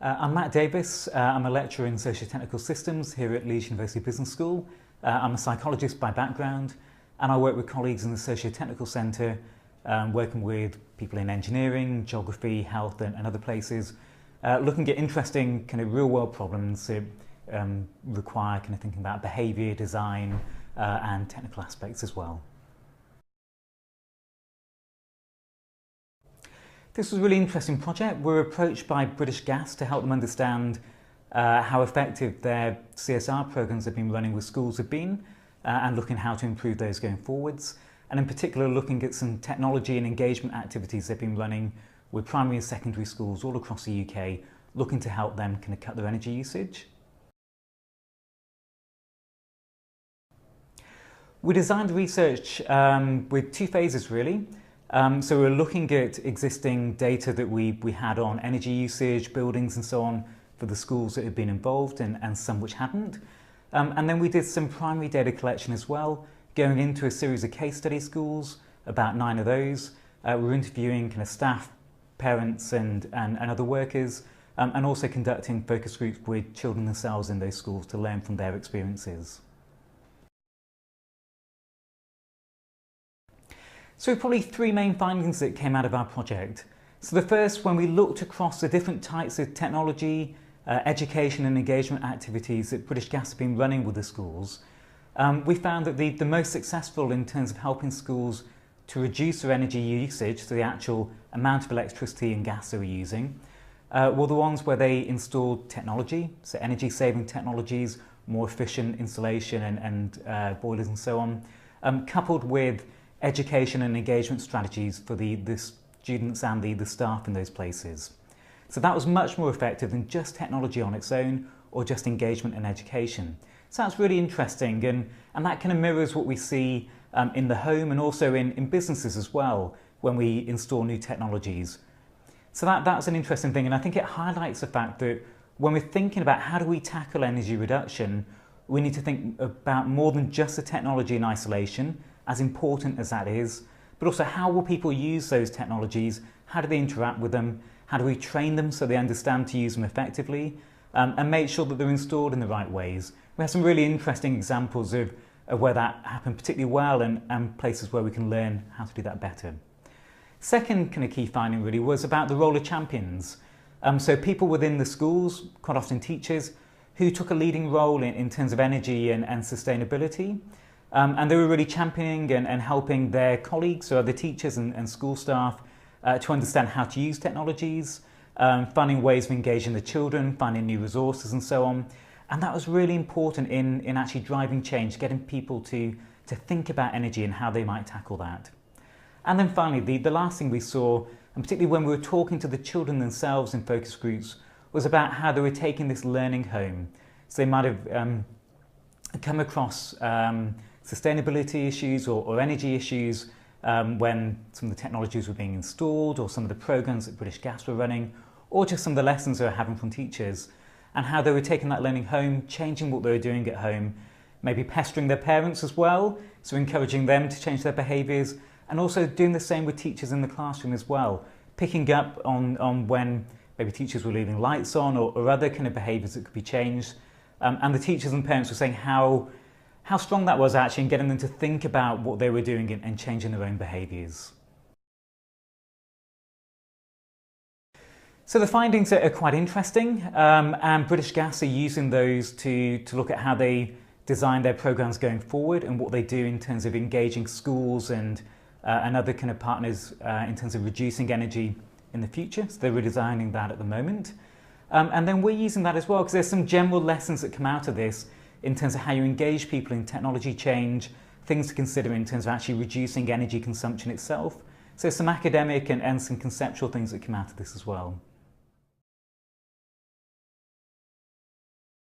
I'm Matt Davis. I'm a lecturer in socio-technical systems here at Leeds University Business School. I'm a psychologist by background, and I work with colleagues in the socio-technical centre, working with people in engineering, geography, health and other places, looking at interesting kind of real-world problems that require kind of thinking about behaviour, design and technical aspects as well. This was a really interesting project. We were approached by British Gas to help them understand how effective their CSR programmes have been running with schools have been and looking how to improve those going forwards. And in particular, looking at some technology and engagement activities they've been running with primary and secondary schools all across the UK, looking to help them kind of cut their energy usage. We designed the research with two phases really. So we're looking at existing data that we had on energy usage, buildings and so on for the schools that had been involved and some which hadn't. And then we did some primary data collection as well, going into a series of case study schools, about 9 of those. We were interviewing kind of staff, parents and other workers, and also conducting focus groups with children themselves in those schools to learn from their experiences. So probably 3 main findings that came out of our project. So the first, when we looked across the different types of technology, education and engagement activities that British Gas have been running with the schools, we found that the most successful in terms of helping schools to reduce their energy usage, so the actual amount of electricity and gas they were using, were the ones where they installed technology, so energy saving technologies, more efficient insulation and boilers and so on, coupled with education and engagement strategies for the students and the staff in those places. So that was much more effective than just technology on its own or just engagement and education. So that's really interesting and that kind of mirrors what we see in the home and also in businesses as well when we install new technologies. So that's an interesting thing, and I think it highlights the fact that when we're thinking about how do we tackle energy reduction, we need to think about more than just the technology in isolation, as important as that is, but also how will people use those technologies, how do they interact with them, how do we train them so they understand to use them effectively, and make sure that they're installed in the right ways. We have some really interesting examples of where that happened particularly well and places where we can learn how to do that better. Second kind of key finding really was about the role of champions. So people within the schools, quite often teachers, who took a leading role in terms of energy and sustainability. And they were really championing and helping their colleagues, so other teachers and school staff, to understand how to use technologies, finding ways of engaging the children, finding new resources and so on. And that was really important in actually driving change, getting people to think about energy and how they might tackle that. And then finally, the last thing we saw, and particularly when we were talking to the children themselves in focus groups, was about how they were taking this learning home. So they might have come across sustainability issues or energy issues when some of the technologies were being installed or some of the programs that British Gas were running, or just some of the lessons they were having from teachers, and how they were taking that learning home, changing what they were doing at home, maybe pestering their parents as well, so encouraging them to change their behaviours, and also doing the same with teachers in the classroom as well, picking up on when maybe teachers were leaving lights on or other kind of behaviours that could be changed, and the teachers and parents were saying how strong that was actually in getting them to think about what they were doing and changing their own behaviours. So the findings are quite interesting, and British Gas are using those to look at how they design their programmes going forward and what they do in terms of engaging schools and other kind of partners in terms of reducing energy in the future. So they're redesigning that at the moment. And then we're using that as well because there's some general lessons that come out of this in terms of how you engage people in technology change, things to consider in terms of actually reducing energy consumption itself. So some academic and some conceptual things that come out of this as well.